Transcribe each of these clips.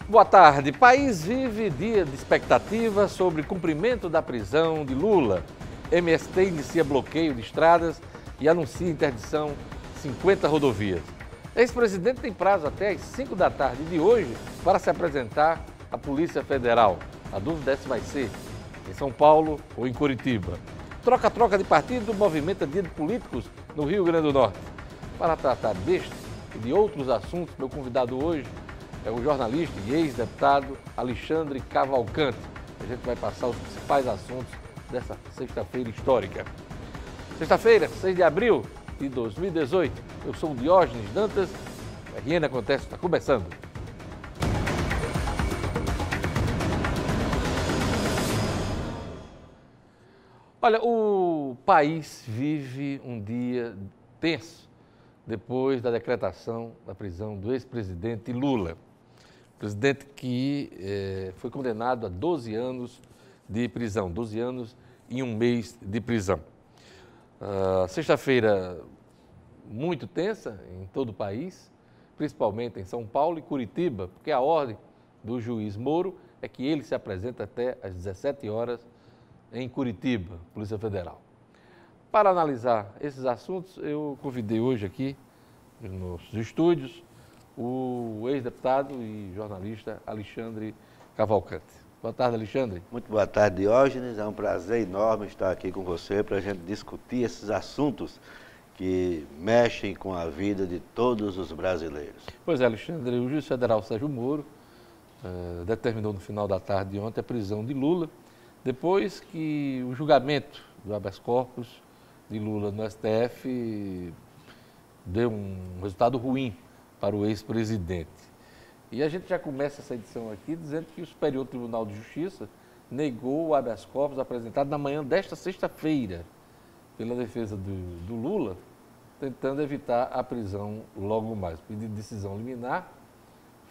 Boa tarde. País vive dia de expectativa sobre cumprimento da prisão de Lula. MST inicia bloqueio de estradas e anuncia interdição de 50 rodovias. Ex-presidente tem prazo até às 5 da tarde de hoje para se apresentar à Polícia Federal. A dúvida é se vai ser em São Paulo ou em Curitiba. Troca-troca de partido movimenta dia de políticos no Rio Grande do Norte. Para tratar deste e de outros assuntos, meu convidado hoje é o jornalista e ex-deputado Alexandre Cavalcante. A gente vai passar os principais assuntos dessa sexta-feira histórica. Sexta-feira, 6 de abril de 2018. Eu sou o Diógenes Dantas. A RN Acontece está começando. Olha, o país vive um dia tenso depois da decretação da prisão do ex-presidente Lula. Presidente que foi condenado a 12 anos de prisão, 12 anos e um mês de prisão. Sexta-feira muito tensa em todo o país, principalmente em São Paulo e Curitiba, porque a ordem do juiz Moro é que ele se apresenta até às 17 horas em Curitiba, Polícia Federal. Para analisar esses assuntos, eu convidei hoje aqui nos estúdios o ex-deputado e jornalista Alexandre Cavalcante. Boa tarde, Alexandre. Muito boa tarde, Diógenes. É um prazer enorme estar aqui com você para a gente discutir esses assuntos que mexem com a vida de todos os brasileiros. Pois é, Alexandre, o juiz federal Sérgio Moro determinou no final da tarde de ontem a prisão de Lula, depois que o julgamento do habeas corpus de Lula no STF deu um resultado ruim para o ex-presidente. E a gente já começa essa edição aqui dizendo que o Superior Tribunal de Justiça negou o habeas corpus apresentado na manhã desta sexta-feira pela defesa do Lula, tentando evitar a prisão logo mais. O pedido de decisão liminar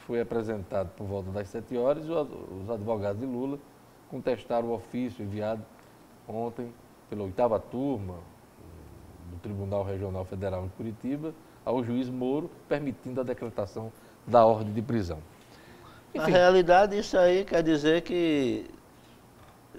foi apresentado por volta das 7 horas e os advogados de Lula contestaram o ofício enviado ontem pela 8ª turma do Tribunal Regional Federal de Curitiba ao juiz Moro, permitindo a decretação da ordem de prisão. Enfim. Na realidade, isso aí quer dizer que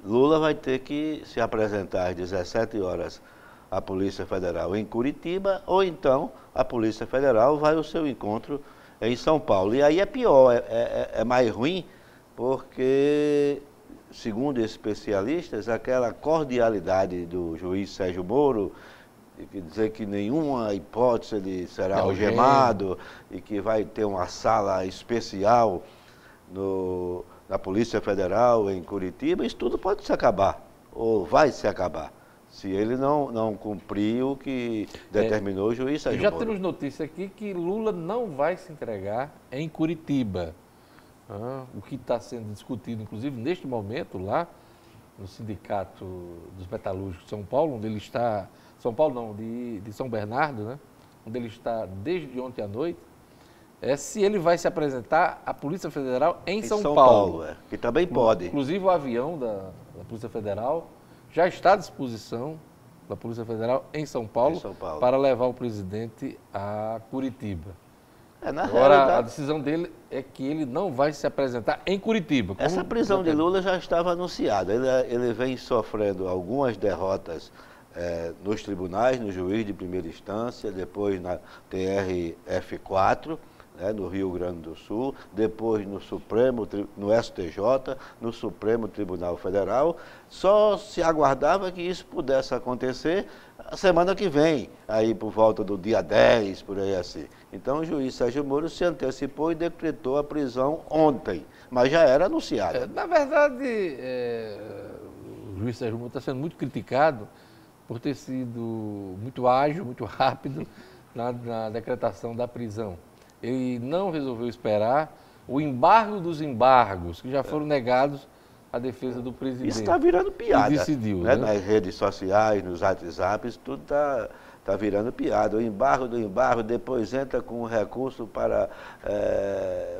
Lula vai ter que se apresentar às 17 horas à Polícia Federal em Curitiba, ou então a Polícia Federal vai ao seu encontro em São Paulo. E aí é pior, é mais ruim, porque, segundo especialistas, aquela cordialidade do juiz Sérgio Moro, e dizer que nenhuma hipótese ele será algemado e que vai ter uma sala especial na Polícia Federal em Curitiba, isso tudo pode se acabar, ou vai se acabar, se ele não cumprir o que determinou o juiz Sérgio Moro. Já temos notícia aqui que Lula não vai se entregar em Curitiba. O que está sendo discutido, inclusive, neste momento, lá no Sindicato dos Metalúrgicos de São Paulo, onde ele está... São Paulo não, de São Bernardo, né? Onde ele está desde ontem à noite, é se ele vai se apresentar à Polícia Federal em São Paulo. Que também pode. Inclusive o avião da Polícia Federal já está à disposição da Polícia Federal em São Paulo, para levar o presidente a Curitiba. Agora, a decisão dele é que ele não vai se apresentar em Curitiba. Essa prisão de Lula já estava anunciada. Ele vem sofrendo algumas derrotas nos tribunais, no juiz de primeira instância, depois na TRF4, no Rio Grande do Sul, depois no Supremo, no STJ, no Supremo Tribunal Federal. Só se aguardava que isso pudesse acontecer a semana que vem, aí por volta do dia 10, por aí assim. Então o juiz Sérgio Moro se antecipou e decretou a prisão ontem, mas já era anunciada. Na verdade, o juiz Sérgio Moro está sendo muito criticado por ter sido muito ágil, muito rápido na decretação da prisão. Ele não resolveu esperar o embargo dos embargos, que já foram negados à defesa do presidente. Isso está virando piada. E decidiu, né? Nas redes sociais, nos WhatsApps, tudo está está virando piada. O embargo do embargo, depois entra com um recurso para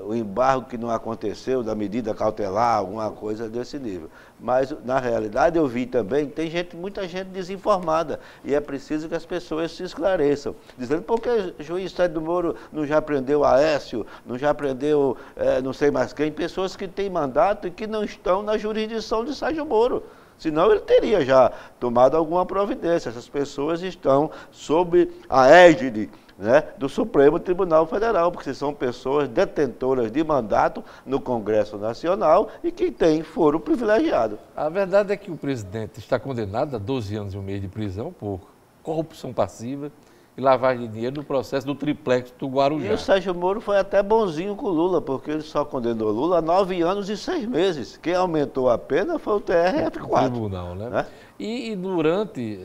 o embargo que não aconteceu, da medida cautelar, alguma coisa desse nível. Mas, na realidade, eu vi também, tem muita gente desinformada, e é preciso que as pessoas se esclareçam, dizendo, por que o juiz Sérgio Moro não já prendeu Aécio, não já prendeu não sei mais quem, pessoas que têm mandato e que não estão na jurisdição de Sérgio Moro. Senão ele teria já tomado alguma providência. Essas pessoas estão sob a égide, né, do Supremo Tribunal Federal, porque são pessoas detentoras de mandato no Congresso Nacional e que têm foro privilegiado. A verdade é que o presidente está condenado a 12 anos e um mês de prisão por corrupção passiva e lavagem de dinheiro no processo do triplex do Guarujá. E o Sérgio Moro foi até bonzinho com o Lula, porque ele só condenou Lula a 9 anos e 6 meses. Quem aumentou a pena foi o TRF4. O tribunal, né? E durante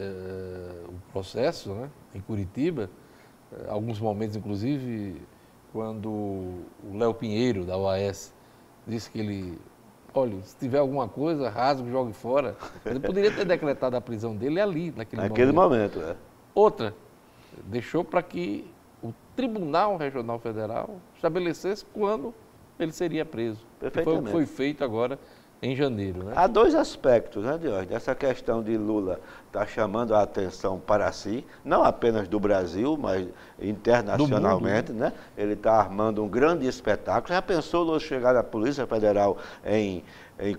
o processo, né, em Curitiba, alguns momentos, inclusive, quando o Léo Pinheiro, da OAS, disse que ele, olha, se tiver alguma coisa, rasgue, jogue fora. Ele poderia ter decretado a prisão dele ali, naquele momento. Outra, deixou para que o Tribunal Regional Federal estabelecesse quando ele seria preso. Foi o que foi feito agora em janeiro, né? Há dois aspectos, né, Diógenes? Essa questão de Lula está chamando a atenção para si, não apenas do Brasil, mas internacionalmente, né? Ele está armando um grande espetáculo. Já pensou Lula chegar à Polícia Federal em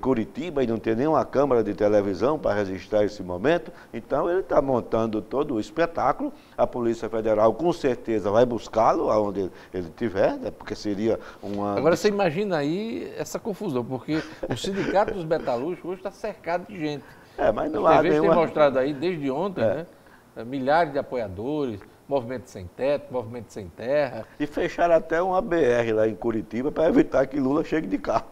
Curitiba e não ter nenhuma câmera de televisão para registrar esse momento? Então ele está montando todo o espetáculo. A Polícia Federal com certeza vai buscá-lo aonde ele estiver, né? Porque seria uma... Agora você imagina aí essa confusão, porque o Sindicato dos Metalúrgicos hoje está cercado de gente. Mas não há tem mostrado aí desde ontem, né? Milhares de apoiadores, movimento sem teto, movimento sem terra. E fecharam até uma BR lá em Curitiba para evitar que Lula chegue de carro.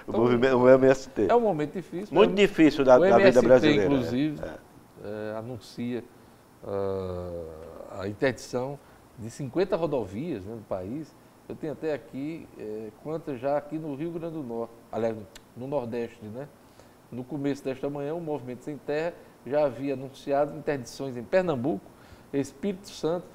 Então, o MST. É um momento difícil. Muito difícil da vida brasileira. O MST, inclusive, anuncia a interdição de 50 rodovias, né, no país. Eu tenho até aqui quantas já aqui no Rio Grande do Norte, aliás, no Nordeste, né? No começo desta manhã, o Movimento Sem Terra já havia anunciado interdições em Pernambuco, Espírito Santo,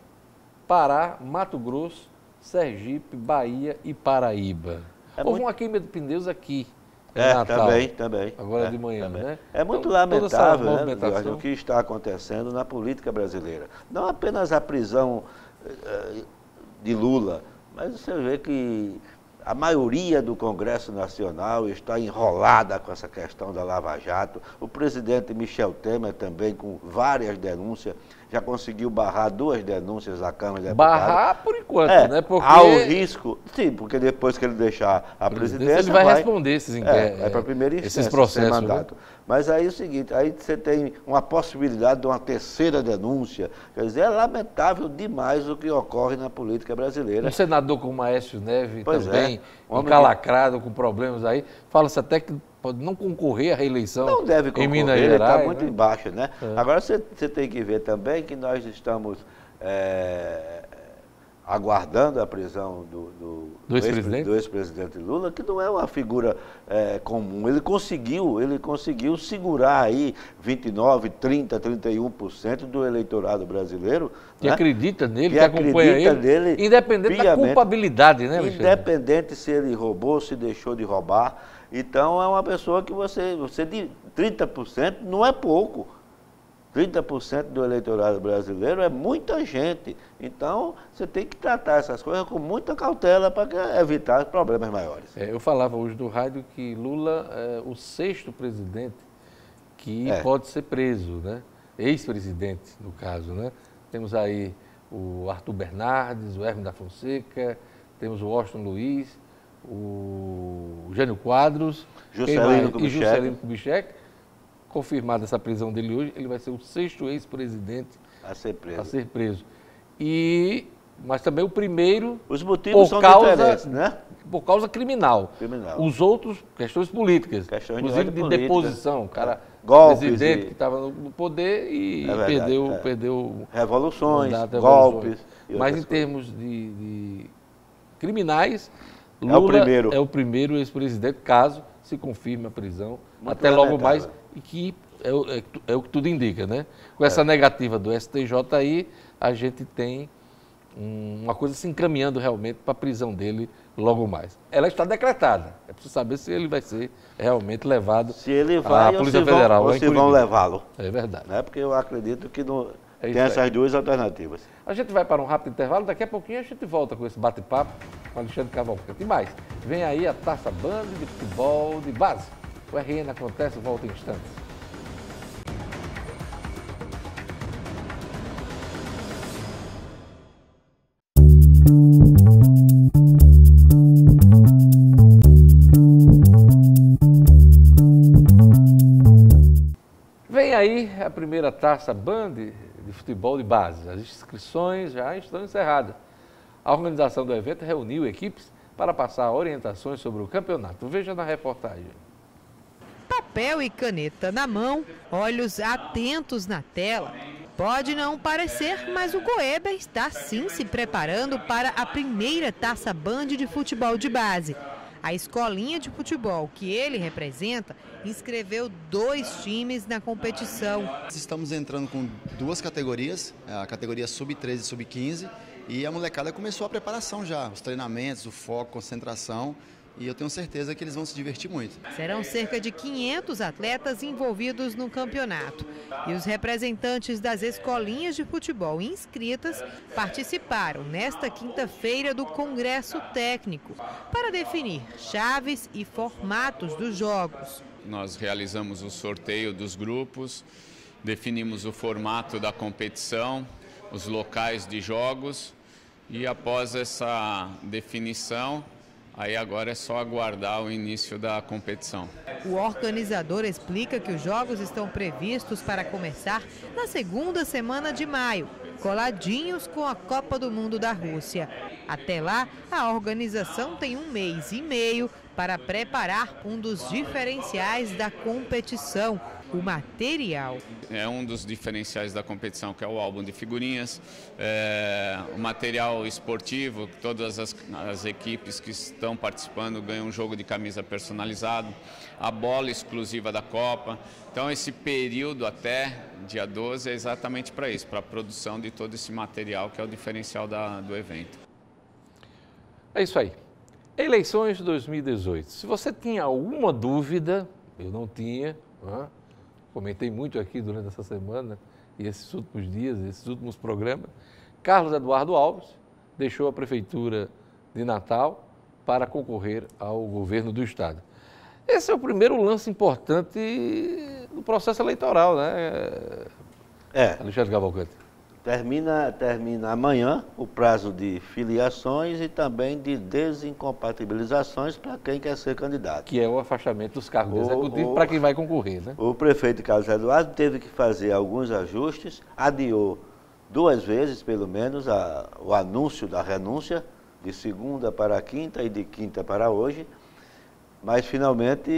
Pará, Mato Grosso, Sergipe, Bahia e Paraíba. Houve uma queima de pneus aqui em Natal. Também. Agora de manhã, né? É muito lamentável, né, o que está acontecendo na política brasileira. Não apenas a prisão de Lula, mas você vê que a maioria do Congresso Nacional está enrolada com essa questão da Lava Jato. O presidente Michel Temer também, com várias denúncias, já conseguiu barrar 2 denúncias da Câmara de Deputados. Barrar por enquanto, né? Porque há o risco, sim, porque depois que ele deixar a presidência... Ele vai responder esses para a primeira instância, esses processos, sem mandato. Né? Mas aí é o seguinte, aí você tem uma possibilidade de uma terceira denúncia. Quer dizer, é lamentável demais o que ocorre na política brasileira. Um senador como Aécio Neves também, encalacrado com problemas aí, fala-se até que pode não concorrer à reeleição. Não deve concorrer, em Minas ele Gerais, está muito embaixo, né? Agora você tem que ver também que nós estamos aguardando a prisão do ex-presidente Lula, que não é uma figura comum. Ele conseguiu segurar aí 29, 30, 31% do eleitorado brasileiro. Que acredita nele, que acompanha ele, independente da culpabilidade, né, Alexandre? Independente se ele roubou, se deixou de roubar. Então é uma pessoa que você de 30% não é pouco. 30% do eleitorado brasileiro é muita gente. Então, você tem que tratar essas coisas com muita cautela para evitar problemas maiores. Eu falava hoje no rádio que Lula é o 6º presidente que pode ser preso, né? Ex-presidente, no caso, né? Temos aí o Arthur Bernardes, o Hermes da Fonseca, temos o Washington Luiz, o Jânio Quadros e Juscelino Kubitschek. Confirmada essa prisão dele hoje, ele vai ser o 6º ex-presidente a ser preso. Mas também o primeiro. Os motivos são diferentes, né? Por causa criminal. Os outros, questões políticas. Inclusive de deposição. O cara, presidente que estava no poder e perdeu revoluções, golpes. Mas em termos de criminais, Lula é o primeiro ex-presidente, caso se confirme a prisão. Muito até logo mais, e que é o que tudo indica, né? Com essa negativa do STJI, a gente tem uma coisa se encaminhando realmente para a prisão dele logo mais. Ela está decretada. É preciso saber se ele vai ser realmente levado se ele vai, à Polícia Federal. Ou se vão levá-lo. É verdade. Né? Porque eu acredito que tem essas duas alternativas. A gente vai para um rápido intervalo, daqui a pouquinho a gente volta com esse bate-papo com Alexandre Cavalcante. E mais, vem aí a Taça Band de Futebol de Base. O RN Acontece, volta em instantes. Vem aí a primeira Taça Band de Futebol de Base. As inscrições já estão encerradas. A organização do evento reuniu equipes para passar orientações sobre o campeonato. Veja na reportagem. Papel e caneta na mão, olhos atentos na tela. Pode não parecer, mas o Goeba está sim se preparando para a primeira Taça Band de Futebol de Base. A escolinha de futebol que ele representa inscreveu 2 times na competição. Estamos entrando com 2 categorias, a categoria Sub-13 e Sub-15, e a molecada começou a preparação já, os treinamentos, o foco, concentração, e eu tenho certeza que eles vão se divertir muito. Serão cerca de 500 atletas envolvidos no campeonato. E os representantes das escolinhas de futebol inscritas participaram nesta quinta-feira do Congresso Técnico para definir chaves e formatos dos jogos. Nós realizamos o sorteio dos grupos, definimos o formato da competição, os locais de jogos e após essa definição, aí agora é só aguardar o início da competição. O organizador explica que os jogos estão previstos para começar na segunda semana de maio, coladinhos com a Copa do Mundo da Rússia. Até lá, a organização tem 1 mês e meio para preparar um dos diferenciais da competição, o material. É um dos diferenciais da competição, que é o álbum de figurinhas, o material esportivo, todas as equipes que estão participando ganham um jogo de camisa personalizado, a bola exclusiva da Copa. Então esse período até dia 12 é exatamente para isso, para a produção de todo esse material que é o diferencial do evento. É isso aí. Eleições de 2018. Se você tinha alguma dúvida, eu não tinha, né? Comentei muito aqui durante essa semana e esses últimos dias, esses últimos programas, Carlos Eduardo Alves deixou a Prefeitura de Natal para concorrer ao governo do Estado. Esse é o primeiro lance importante do processo eleitoral, né? Alexandre Cavalcante. Termina amanhã o prazo de filiações e também de desincompatibilizações para quem quer ser candidato. Que é o afastamento dos cargos executivos para quem vai concorrer, né? O prefeito Carlos Eduardo teve que fazer alguns ajustes, adiou 2 vezes, pelo menos, o anúncio da renúncia, de segunda para quinta e de quinta para hoje, mas finalmente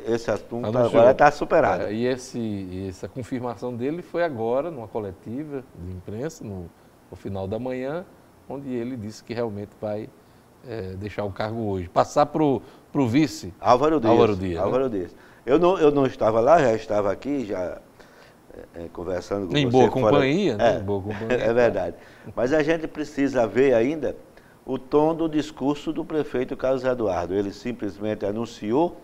esse assunto agora está superado. E essa confirmação dele foi agora, numa coletiva de imprensa, no final da manhã, onde ele disse que realmente vai deixar o cargo hoje. Passar para o vice Álvaro Dias. Álvaro Dias. Eu não estava lá, já estava aqui, conversando com você. Em boa companhia, né? Em boa companhia. É verdade. Mas a gente precisa ver ainda o tom do discurso do prefeito Carlos Eduardo. Ele simplesmente anunciou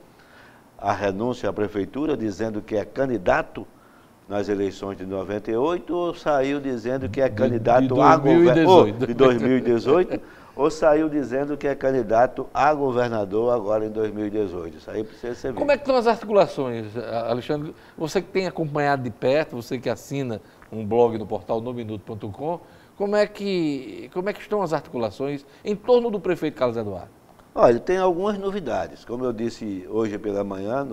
a renúncia à prefeitura, dizendo que é candidato nas eleições de 98, ou saiu dizendo que é candidato a governador de 2018, ou saiu dizendo que é candidato a governador agora em 2018. Isso aí precisa ser visto. Como é que estão as articulações, Alexandre? Você que tem acompanhado de perto, você que assina um blog no portal nominuto.com, como é que estão as articulações em torno do prefeito Carlos Eduardo? Olha, tem algumas novidades. Como eu disse hoje pela manhã,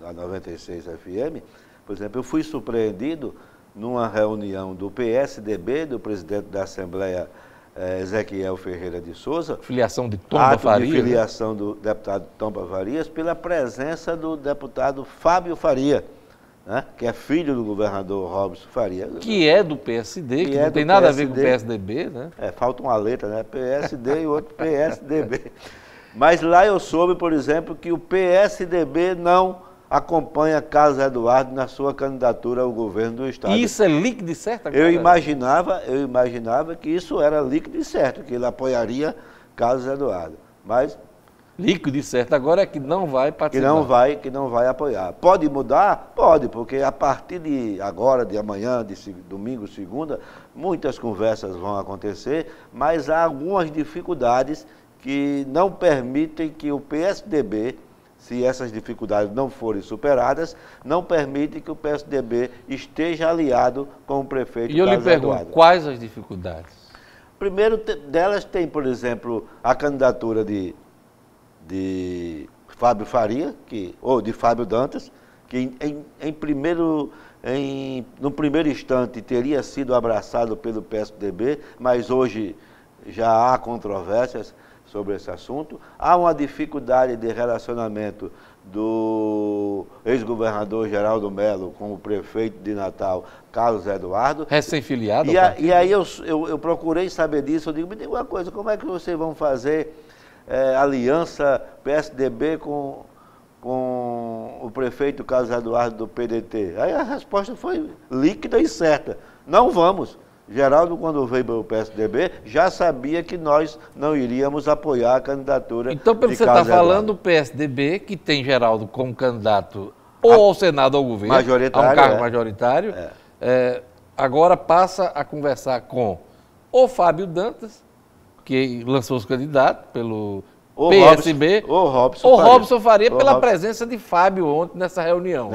na 96 FM, por exemplo, eu fui surpreendido numa reunião do PSDB, do presidente da Assembleia, Ezequiel Ferreira de Souza. Filiação de Tomba Farias. De filiação do deputado Tomba Farias, pela presença do deputado Fábio Faria, né, que é filho do governador Robson Faria. Que é do PSD, que não tem nada a ver com o PSDB, né? Falta uma letra, né? PSD e outro PSDB. Mas lá eu soube, por exemplo, que o PSDB não acompanha Carlos Eduardo na sua candidatura ao governo do Estado. E isso é líquido e certo? Eu imaginava que isso era líquido e certo, que ele apoiaria Carlos Eduardo. Mas líquido e certo agora é que não vai participar. que não vai apoiar. Pode mudar? Pode, porque a partir de agora, de amanhã, de domingo, segunda, muitas conversas vão acontecer, mas há algumas dificuldades que não permitem que o PSDB, se essas dificuldades não forem superadas, não permitem que o PSDB esteja aliado com o prefeito Carlos Eduardo. E eu lhe pergunto, quais as dificuldades? Primeiro delas tem, por exemplo, a candidatura de Fábio Faria, ou de Fábio Dantas, que no primeiro instante teria sido abraçado pelo PSDB, mas hoje já há controvérsias sobre esse assunto. Há uma dificuldade de relacionamento do ex-governador Geraldo Mello com o prefeito de Natal, Carlos Eduardo. Recém-filiado? E aí eu procurei saber disso. Eu digo, me diga uma coisa, como é que vocês vão fazer aliança PSDB com o prefeito Carlos Eduardo do PDT? Aí a resposta foi líquida e certa. Não vamos. Geraldo, quando veio para o PSDB, já sabia que nós não iríamos apoiar a candidatura então, pelo que você está falando, o PSDB, que tem Geraldo como candidato ou ao Senado ou ao governo, a um cargo majoritário, agora passa a conversar com o Fábio Dantas, que lançou os candidatos pelo PSB, ou Robson Faria, pela presença de Fábio ontem nessa reunião.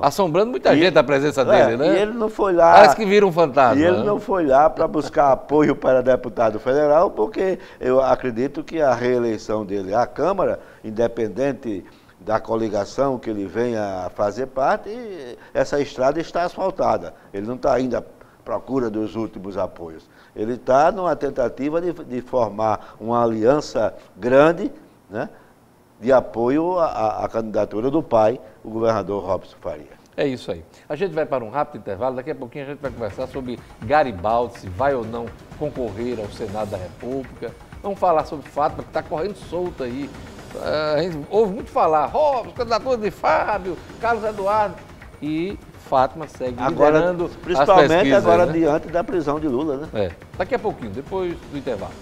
Assombrando muita gente a presença dele, né? E ele não foi lá. Parece que vira um fantasma. E ele não foi lá para buscar apoio para deputado federal, porque eu acredito que a reeleição dele à Câmara, independente da coligação que ele venha a fazer parte, essa estrada está asfaltada. Ele não está ainda à procura dos últimos apoios. Ele está numa tentativa de formar uma aliança grande, né, de apoio à candidatura do pai, o governador Robson Faria. É isso aí. A gente vai para um rápido intervalo, daqui a pouquinho a gente vai conversar sobre Garibaldi, se vai ou não concorrer ao Senado da República. Vamos falar sobre Fátima, que está correndo solta aí. A gente ouve muito falar, Robson, candidatura de Fábio, Carlos Eduardo e Fátima segue liderando principalmente as pesquisas, agora, né? diante da prisão de Lula, né? Daqui a pouquinho, depois do intervalo.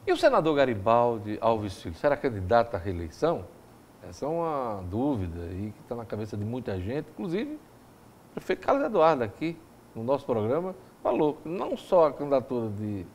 E o senador Garibaldi Alves Filho, será candidato à reeleição? Essa é uma dúvida aí que está na cabeça de muita gente, inclusive o prefeito Carlos Eduardo aqui no nosso programa falou que não só a candidatura de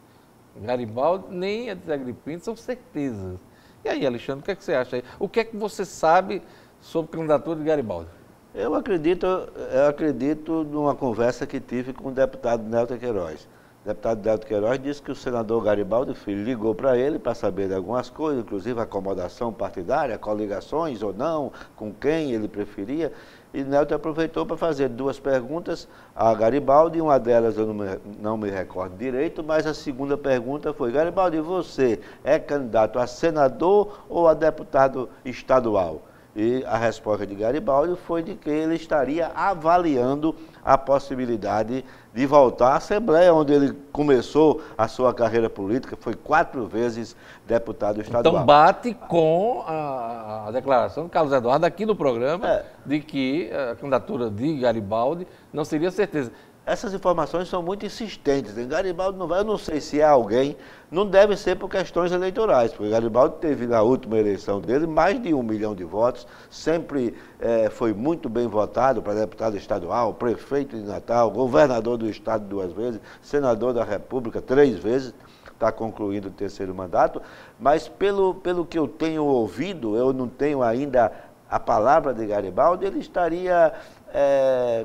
Garibaldi, nem a de Zé Agripino são certezas. E aí, Alexandre, o que é que você acha aí? O que é que você sabe sobre a candidatura de Garibaldi? Eu acredito numa conversa que tive com o deputado Nélton Queiroz. O deputado Nélton Queiroz disse que o senador Garibaldi Filho ligou para ele para saber de algumas coisas, inclusive acomodação partidária, coligações ou não, com quem ele preferia. E Nélton aproveitou para fazer duas perguntas a Garibaldi, uma delas eu não me recordo direito, mas a segunda pergunta foi: Garibaldi, você é candidato a senador ou a deputado estadual? E a resposta de Garibaldi foi de que ele estaria avaliando a possibilidade de voltar à Assembleia, onde ele começou a sua carreira política, foi 4 vezes deputado estadual. Então bate com a declaração de Carlos Eduardo aqui no programa de que a candidatura de Garibaldi não seria certeza. Essas informações são muito insistentes. Garibaldi não vai, eu não sei se é alguém, não deve ser por questões eleitorais, porque Garibaldi teve na última eleição dele mais de 1 milhão de votos, sempre foi muito bem votado para deputado estadual, prefeito de Natal, governador do estado 2 vezes, senador da República 3 vezes, está concluindo o 3º mandato, mas pelo que eu tenho ouvido, eu não tenho ainda a palavra de Garibaldi, ele estaria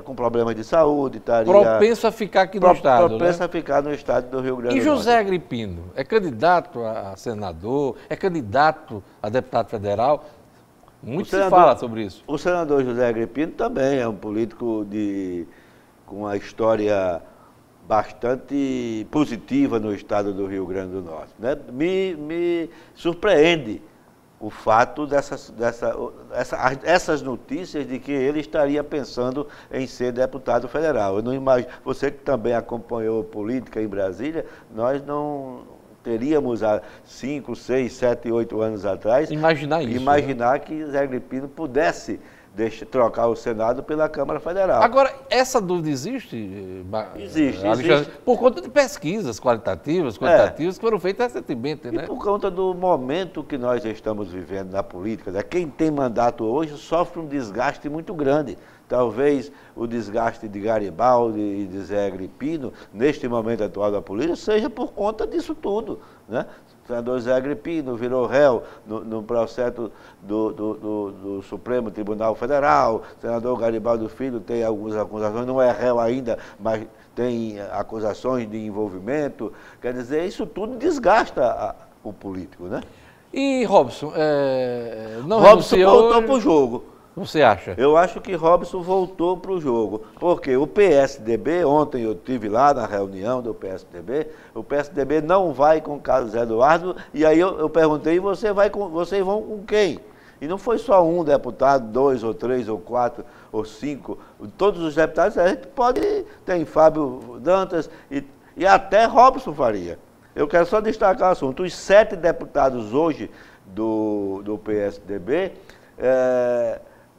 com problemas de saúde, estaria propenso a ficar aqui no estado, propenso a ficar no estado do Rio Grande do Norte. E José Agripino, é candidato a senador, é candidato a deputado federal? Muito se fala sobre isso. O senador José Agripino também é um político com uma história bastante positiva no estado do Rio Grande do Norte, né? Me surpreende o fato essas notícias de que ele estaria pensando em ser deputado federal. Eu não imagino, você que também acompanhou política em Brasília, nós não teríamos há 5, 6, 7, 8 anos atrás imaginar que Zé Agripino pudesse trocar o Senado pela Câmara Federal. Agora, essa dúvida existe? Existe. Por conta de pesquisas qualitativas que foram feitas recentemente, né? E por conta do momento que nós estamos vivendo na política, né? Quem tem mandato hoje sofre um desgaste muito grande. Talvez o desgaste de Garibaldi e de Zé Agripino, neste momento atual da política, seja por conta disso tudo, né? O senador Zé Agripino virou réu no processo do Supremo Tribunal Federal. O senador Garibaldi Filho tem algumas acusações, não é réu ainda, mas tem acusações de envolvimento. Quer dizer, isso tudo desgasta o político, né? E Robson, Robson voltou para o jogo. Você acha? Eu acho que Robson voltou para o jogo, porque o PSDB, ontem eu estive lá na reunião do PSDB, o PSDB não vai com Carlos Eduardo, e aí eu perguntei, vocês vão com quem? E não foi só um deputado, 2 ou 3 ou 4 ou 5, todos os deputados, a gente pode, tem Fábio Dantas e até Robson Faria. Eu quero só destacar o assunto, os 7 deputados hoje do PSDB,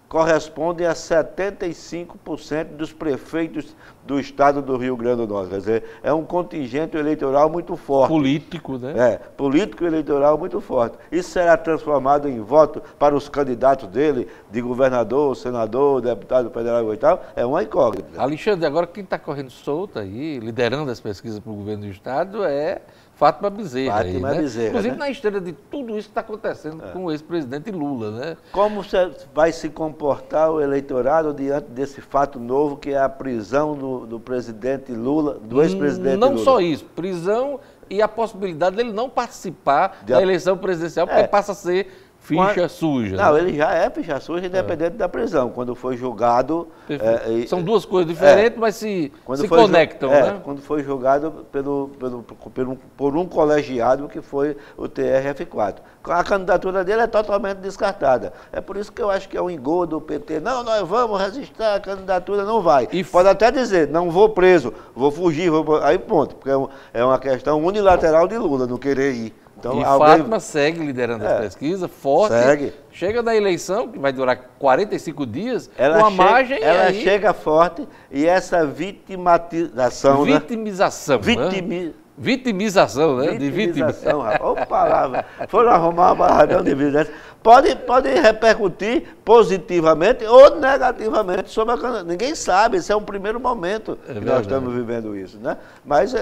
correspondem a 75% dos prefeitos do estado do Rio Grande do Norte. Quer dizer, é um contingente eleitoral muito forte. Político, né? Político e eleitoral muito forte. Isso será transformado em voto para os candidatos dele, de governador, senador, deputado federal e tal, é uma incógnita. Alexandre, agora quem está correndo solto aí, liderando as pesquisas para o governo do estado é Fátima Bezerra. Bezerra, inclusive, né? Na esteira de tudo isso que está acontecendo com o ex-presidente Lula, né? Como vai se comportar o eleitorado diante desse fato novo que é a prisão do presidente Lula, do ex-presidente Lula? Não só isso, prisão e a possibilidade dele não participar da eleição presidencial, porque passa a ser ficha suja. Não, né? Ele já é ficha suja, independente da prisão. Quando foi julgado... São duas coisas diferentes, mas se conectam, né? Quando foi julgado por um colegiado que foi o TRF4. A candidatura dele é totalmente descartada. É por isso que eu acho que é um engodo do PT. Não, nós vamos resistir, a candidatura não vai. Pode até dizer, não vou preso, vou fugir, aí ponto. Porque é uma questão unilateral de Lula, não querer ir. Então, Fátima segue liderando a pesquisa, forte. Segue. Chega na eleição, que vai durar 45 dias, com a margem... Ela chega forte e essa vitimização, né? Vitimização, né? Vitimização, rapaz. Ô palavra. Foram arrumar uma barradão de vida. Pode repercutir positivamente ou negativamente sobre a candidatura. Ninguém sabe, esse é um primeiro momento que nós estamos vivendo isso, né? Mas,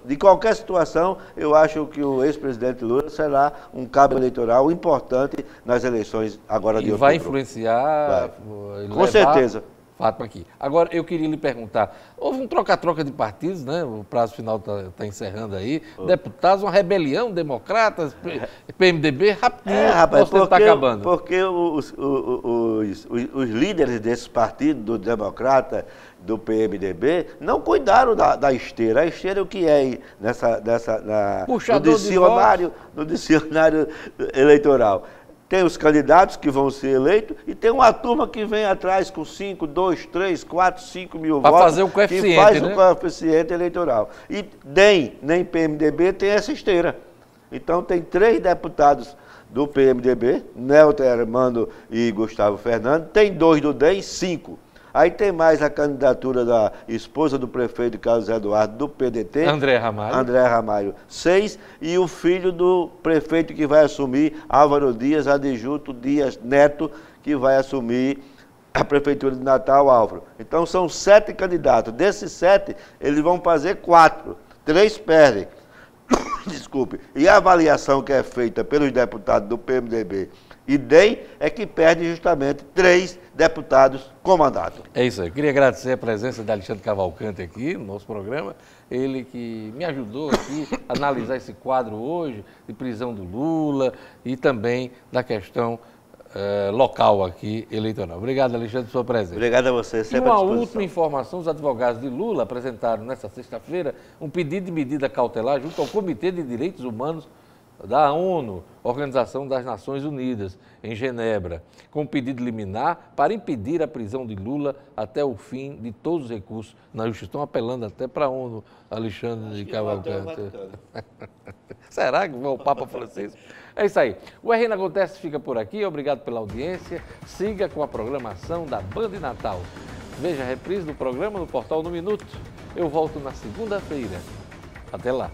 de qualquer situação, eu acho que o ex-presidente Lula será um cabo eleitoral importante nas eleições agora de outubro. E vai influenciar... Com certeza. Fátima aqui. Agora, eu queria lhe perguntar, houve um troca-troca de partidos, né? O prazo final está encerrando aí. Deputados, uma rebelião, democratas, PMDB, rapidinho, rapaz, está acabando. Porque os líderes desses partidos, do Democrata, do PMDB, não cuidaram da esteira. A esteira é o que é no dicionário eleitoral. Tem os candidatos que vão ser eleitos e tem uma turma que vem atrás com 5, 2, 3, 4, 5 mil votos. Para fazer o coeficiente, que faz o coeficiente eleitoral. E nem PMDB tem essa esteira. Então tem 3 deputados do PMDB, Nelton Armando e Gustavo Fernando, tem 2 do DEM, 5. Aí tem mais a candidatura da esposa do prefeito Carlos Eduardo, do PDT. André Ramalho. 6. E o filho do prefeito que vai assumir, Álvaro Dias, Adjunto Dias Neto, que vai assumir a prefeitura de Natal, Álvaro. Então são 7 candidatos. Desses 7, eles vão fazer 4. 3 perdem. Desculpe. E a avaliação que é feita pelos deputados do PMDB e DEM é que perde justamente 3 deputados com mandato. É isso aí. Eu queria agradecer a presença de Alexandre Cavalcante aqui no nosso programa. Ele que me ajudou aqui a analisar esse quadro hoje de prisão do Lula e também da questão local aqui, eleitoral. Obrigado, Alexandre, por sua presença. Obrigado a você, sempre à disposição. disposição. Uma última informação, os advogados de Lula apresentaram nesta sexta-feira um pedido de medida cautelar junto ao Comitê de Direitos Humanos da ONU, Organização das Nações Unidas, em Genebra, com pedido liminar para impedir a prisão de Lula até o fim de todos os recursos na justiça. Estão apelando até para a ONU, Alexandre de Cavalcante. Será que o Papa Francisco? É isso aí. O RN Acontece fica por aqui. Obrigado pela audiência. Siga com a programação da Band Natal. Veja a reprise do programa no portal No Minuto. Eu volto na segunda-feira. Até lá.